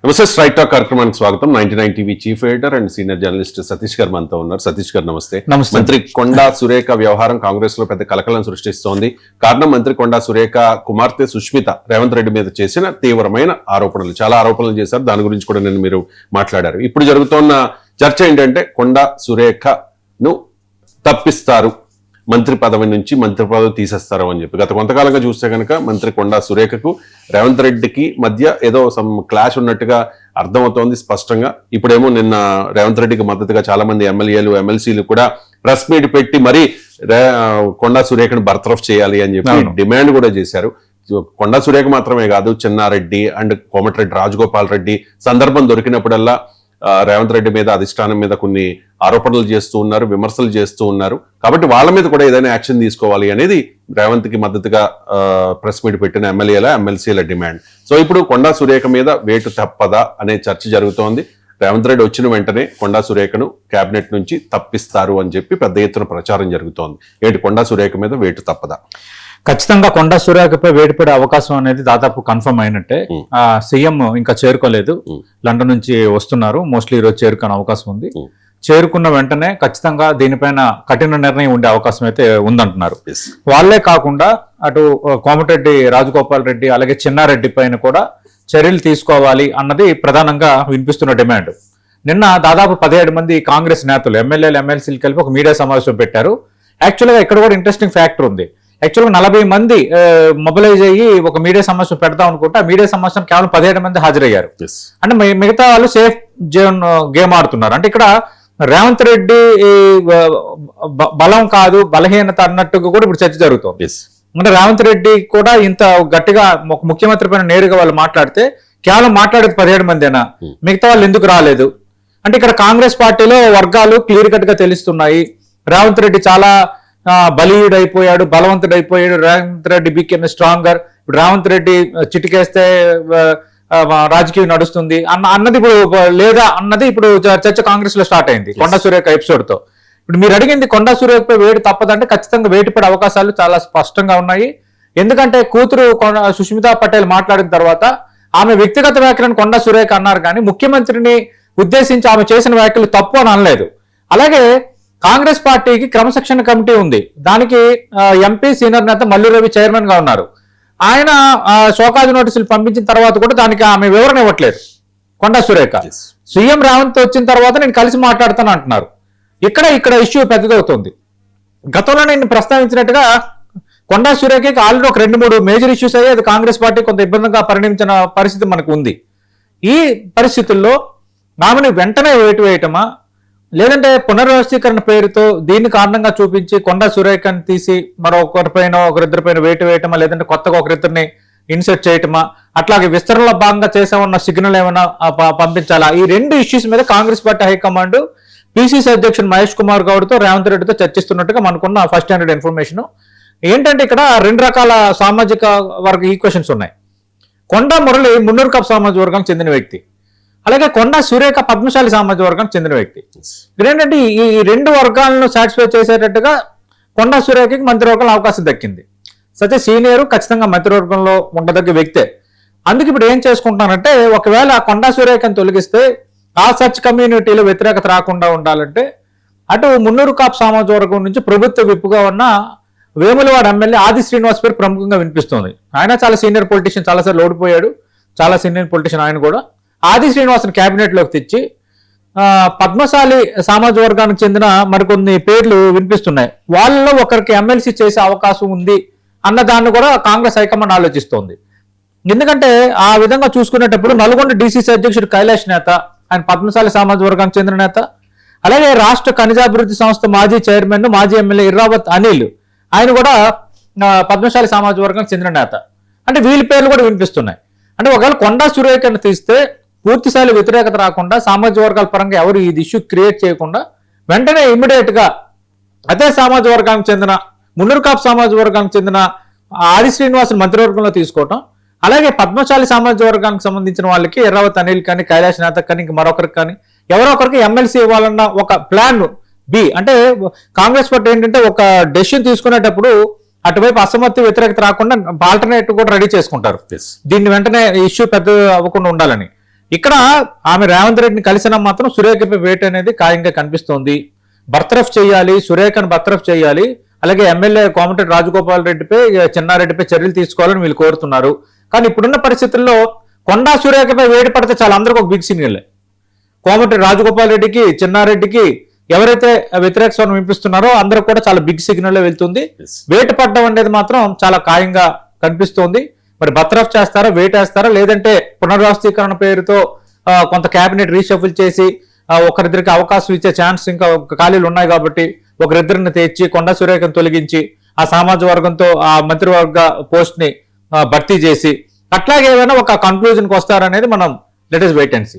నమస్తే. Straight talk కార్యక్రమానికి స్వాగతం. 99 TV chief editor and senior journalist Satish గారు మనతో ఉన్నారు. సతీష్ గారు నమస్తే. మంత్రి కొండా సురేఖ వ్యవహారం కాంగ్రెస్ లో పెద్ద కలకలం సృష్టిస్తోంది. కారణం మంత్రి కొండా సురేఖ కుమార్తె సుష్మిత రేవంత్ రెడ్డి మీద చేసిన తీవ్రమైన ఆరోపణలు. చాలా ఆరోపణలు చేశారు. దాని గురించి కూడా మీరు మాట్లాడారు. ఇప్పుడు జరుగుతున్న చర్చ ఏంటంటే కొండా సురేఖను తప్పిస్తారు, మంత్రి పదవి నుంచి మంత్రి పదవి తీసేస్తారు అని చెప్పి. గత కొంతకాలంగా చూస్తే కనుక మంత్రి కొండా సురేఖకు రేవంత్ రెడ్డికి మధ్య ఏదో సమ్ క్లాష్ ఉన్నట్టుగా అర్థమవుతోంది స్పష్టంగా. ఇప్పుడేమో నిన్న రేవంత్ రెడ్డికి మద్దతుగా చాలా మంది ఎమ్మెల్యేలు ఎమ్మెల్సీలు కూడా ప్రెస్ మీట్ పెట్టి మరీ కొండా సురేఖను బర్తరఫ్ చేయాలి అని చెప్పి డిమాండ్ కూడా చేశారు. కొండా సురేఖ మాత్రమే కాదు, చెన్నారెడ్డి అండ్ కోమటిరెడ్డి రాజగోపాల్ రెడ్డి సందర్భం దొరికినప్పుడల్లా రేవంత్ రెడ్డి మీద అధిష్టానం మీద కొన్ని ఆరోపణలు చేస్తూ ఉన్నారు, విమర్శలు చేస్తూ ఉన్నారు. కాబట్టి వాళ్ళ మీద కూడా ఏదైనా యాక్షన్ తీసుకోవాలి అనేది రేవంత్ కి మద్దతుగా ప్రెస్ మీట్ పెట్టిన ఎమ్మెల్యేల ఎమ్మెల్సీల డిమాండ్. సో ఇప్పుడు కొండా సురేఖ మీద వేటు తప్పదా అనే చర్చ జరుగుతోంది. రేవంత్ రెడ్డి వచ్చిన వెంటనే కొండా సురేఖను కేబినెట్ నుంచి తప్పిస్తారు అని చెప్పి పెద్ద ఎత్తున ప్రచారం జరుగుతోంది. ఏంటి కొండా సురేఖ మీద వేటు తప్పదా? ఖచ్చితంగా కొండా సురేఖపై వేడిపడే అవకాశం అనేది దాదాపు కన్ఫర్మ్ అయినట్టే. సీఎం ఇంకా చేరుకోలేదు, లండన్ నుంచి వస్తున్నారు. మోస్ట్లీ ఈరోజు చేరుకునే అవకాశం ఉంది. చేరుకున్న వెంటనే ఖచ్చితంగా దీనిపైన కఠిన నిర్ణయం ఉండే అవకాశం అయితే ఉందంటున్నారు. వాళ్లే కాకుండా అటు కోమటిరెడ్డి రాజగోపాల్ రెడ్డి అలాగే చెన్నారెడ్డి పైన కూడా చర్యలు తీసుకోవాలి అన్నది ప్రధానంగా వినిపిస్తున్న డిమాండ్. నిన్న దాదాపు 17 మంది కాంగ్రెస్ నేతలు ఎమ్మెల్యేలు ఎమ్మెల్సీలు కలిపి ఒక మీడియా సమావేశం పెట్టారు. యాక్చువల్గా ఇక్కడ కూడా ఇంట్రెస్టింగ్ ఫ్యాక్టర్ ఉంది. యాక్చువల్గా 40 మంది మొబిలైజ్ అయ్యి ఒక మీడియా సమావేశం పెడదాం అనుకుంటే ఆ మీడియా సమావేశం కేవలం 17 మంది హాజరయ్యారు. అంటే మిగతా వాళ్ళు సేఫ్ జోన్ గేమ్ ఆడుతున్నారు. అంటే ఇక్కడ రేవంత్ రెడ్డి బలం కాదు బలహీనత అన్నట్టుగా కూడా ఇప్పుడు చర్చ జరుగుతుంది. అంటే రేవంత్ రెడ్డి కూడా ఇంత గట్టిగా ఒక ముఖ్యమంత్రి పైన నేరుగా వాళ్ళు మాట్లాడితే కేవలం మాట్లాడేది 17 మందేనా, మిగతా వాళ్ళు ఎందుకు రాలేదు అంటే ఇక్కడ కాంగ్రెస్ పార్టీలో వర్గాలు క్లియర్ కట్ గా తెలుస్తున్నాయి. రేవంత్ రెడ్డి చాలా బలీయుడైపోయాడు, బలవంతుడైపోయాడు. Revanth Reddy became stronger. ఇప్పుడు రేవంత్ రెడ్డి చిటికేస్తే రాజకీయం నడుస్తుంది అన్నది ఇప్పుడు లేదా అన్నది ఇప్పుడు చర్చ కాంగ్రెస్ లో స్టార్ట్ అయింది కొండా సురేఖ ఎపిసోడ్ తో. ఇప్పుడు మీరు అడిగింది కొండా సురేఖపై వేడి తప్పదంటే ఖచ్చితంగా వేటి పడే అవకాశాలు చాలా స్పష్టంగా ఉన్నాయి. ఎందుకంటే కూతురు సుష్మితా పటేల్ మాట్లాడిన తర్వాత ఆమె వ్యక్తిగత వ్యాఖ్యలను కొండా సురేఖ అన్నారు, కానీ ముఖ్యమంత్రిని ఉద్దేశించి ఆమె చేసిన వ్యాఖ్యలు తప్పు అని అనలేదు. అలాగే కాంగ్రెస్ పార్టీకి క్రమశిక్షణ కమిటీ ఉంది. దానికి ఎంపీ సీనియర్ నేత మల్లు రవి చైర్మన్ గా ఉన్నారు. ఆయన షోకాజ్ నోటీసులు పంపించిన తర్వాత కూడా దానికి ఆమె వివరణ ఇవ్వట్లేదు కొండా సురేఖ. సీఎం రేవంత్ వచ్చిన తర్వాత నేను కలిసి మాట్లాడుతాను అంటున్నారు. ఇక్కడ ఇష్యూ పెద్దదవుతుంది. గతంలో నేను ప్రస్తావించినట్టుగా కొండా సురేఖకి ఆల్రెడీ ఒక 2-3 మేజర్ ఇష్యూస్ అయ్యి అది కాంగ్రెస్ పార్టీ కొంత ఇబ్బందిగా పరిణమించిన పరిస్థితి మనకు ఉంది. ఈ పరిస్థితుల్లో ఆమెను వెంటనే వేటు వేయటమా లేదంటే పునర్వ్యవస్థీకరణ పేరుతో దీన్ని కారణంగా చూపించి కొండా సురేఖను తీసి ఒకరిద్దరిపైన వేటు వేయటమా లేదంటే కొత్తగా ఒకరిద్దరిని ఇన్సర్ట్ చేయటమా, అట్లాగే విస్తరణలో భాగంగా చేసామన్న సిగ్నల్ ఏమైనా పంపించాలా? ఈ 2 ఇష్యూస్ మీద కాంగ్రెస్ పార్టీ హైకమాండ్ పిసిసి అధ్యక్షుడు మహేష్ కుమార్ గౌడ్తో రేవంత్ రెడ్డితో చర్చిస్తున్నట్టుగా మనకున్న ఫస్ట్ హ్యాండెడ్ ఇన్ఫర్మేషన్. ఏంటంటే ఇక్కడ 2 రకాల సామాజిక వర్గ ఈక్వేషన్స్ ఉన్నాయి. కొండా మురళి మున్నూరు కాపు సామాజిక వర్గానికి చెందిన వ్యక్తి, అలాగే కొండా సురేఖ పద్మశాలి సామాజిక వర్గానికి చెందిన వ్యక్తి. ఏంటంటే ఈ 2 వర్గాలను సాటిస్ఫై చేసేటట్టుగా కొండా సురేఖకి మంత్రివర్గంలో అవకాశం దక్కింది. సత్య సీనియర్ ఖచ్చితంగా మంత్రివర్గంలో ఉండదగ్గ వ్యక్తే. అందుకు ఇప్పుడు ఏం చేసుకుంటున్నానంటే ఒకవేళ కొండా సురేఖను తొలగిస్తే ఆ సచ్ కమ్యూనిటీలో వ్యతిరేకత రాకుండా ఉండాలంటే అటు మున్నూరు కాపు సామాజిక వర్గం నుంచి ప్రభుత్వ విప్పుగా ఉన్న వేములవాడ ఎమ్మెల్యే ఆది శ్రీనివాస్ పేరు ప్రముఖంగా వినిపిస్తుంది. ఆయన చాలా సీనియర్ పొలిటీషియన్, చాలాసార్లు ఓడిపోయాడు, చాలా సీనియర్ పొలిటీషియన్. ఆయన కూడా ఆది శ్రీనివాసన్ క్యాబినెట్ లోకి తెచ్చి పద్మశాలి సామాజిక వర్గానికి చెందిన మరికొన్ని పేర్లు వినిపిస్తున్నాయి. వాళ్ళలో ఒకరికి ఎమ్మెల్సీ చేసే అవకాశం ఉంది అన్న దాన్ని కూడా కాంగ్రెస్ హైకమాండ్ ఆలోచిస్తోంది. ఎందుకంటే ఆ విధంగా చూసుకునేటప్పుడు నల్గొండ డిసిసి అధ్యక్షుడు కైలాష్ నేత, ఆయన పద్మశాలి సామాజిక వర్గానికి చెందిన నేత. అలాగే రాష్ట్ర ఖనిజాభివృద్ధి సంస్థ మాజీ చైర్మన్ మాజీ ఎమ్మెల్యే ఇర్రావత్ అనిల్, ఆయన కూడా పద్మశాలి సామాజిక వర్గానికి చెందిన నేత. అంటే వీళ్ళ పేర్లు కూడా వినిపిస్తున్నాయి. అంటే ఒకవేళ కొండా సురేఖను తీస్తే పూర్తిస్థాయి వ్యతిరేకత రాకుండా సామాజిక వర్గాల పరంగా ఎవరు ఈ ఇష్యూ క్రియేట్ చేయకుండా వెంటనే ఇమ్మీడియట్ గా అదే సామాజిక వర్గానికి చెందిన మున్నూరు కాపు సామాజిక వర్గానికి చెందిన ఆది శ్రీనివాసన్ మంత్రివర్గంలో తీసుకోవటం, అలాగే పద్మశాలి సామాజిక వర్గానికి సంబంధించిన వాళ్ళకి ఎర్రావత్ అనిల్ కానీ కైలాష్ నేత కానీ మరొకరికి కానీ ఎవరో ఒకరికి ఎమ్మెల్సీ ఇవ్వాలన్న ఒక ప్లాన్ బి. అంటే కాంగ్రెస్ పార్టీ ఏంటంటే ఒక డెసిషన్ తీసుకునేటప్పుడు అటువైపు అసమ్మతి వ్యతిరేకత రాకుండా ఆల్టర్నేటివ్ కూడా రెడీ చేసుకుంటారు. దీన్ని వెంటనే ఇష్యూ పెద్ద అవ్వకుండా ఉండాలని. ఇక్కడ ఆమె రేవంత్ రెడ్డిని కలిసిన మాత్రం సురేఖపై వేటు అనేది ఖాయంగా కనిపిస్తోంది. బర్తరఫ్ చేయాలి, సురేఖను బర్తరఫ్ చేయాలి. అలాగే ఎమ్మెల్యే కోమటిరెడ్డి రాజగోపాల్ రెడ్డిపై, చెన్నారెడ్డిపై చర్యలు తీసుకోవాలని వీళ్ళు కోరుతున్నారు. కానీ ఇప్పుడున్న పరిస్థితుల్లో కొండా సురేఖపై వేడి పడితే చాలా అందరికి ఒక బిగ్ సిగ్నల్. కోమటిరెడ్డి రాజగోపాల్ రెడ్డికి, చెన్నారెడ్డికి ఎవరైతే వ్యతిరేక స్వరం వినిపిస్తున్నారో అందరూ కూడా చాలా బిగ్ సిగ్నల్ వెళ్తుంది. వేటు పడడం అనేది మాత్రం చాలా ఖాయంగా కనిపిస్తోంది. మరి బర్తరఫ్ చేస్తారా, వేటేస్తారా, లేదంటే పునర్వ్యవస్థీకరణ పేరుతో కొంత కేబినెట్ రీషఫుల్ చేసి ఒకరిద్దరికి అవకాశం ఇచ్చే ఛాన్స్ ఇంకా ఖాళీలు ఉన్నాయి కాబట్టి ఒకరిద్దరిని తెచ్చి కొండా సురేఖను తొలగించి ఆ సామాజిక వర్గంతో ఆ మంత్రివర్గ పోస్ట్ ని భర్తీ చేసి అట్లాగే ఏమైనా ఒక కన్క్లూజన్కి వస్తారనేది మనం let us wait and see.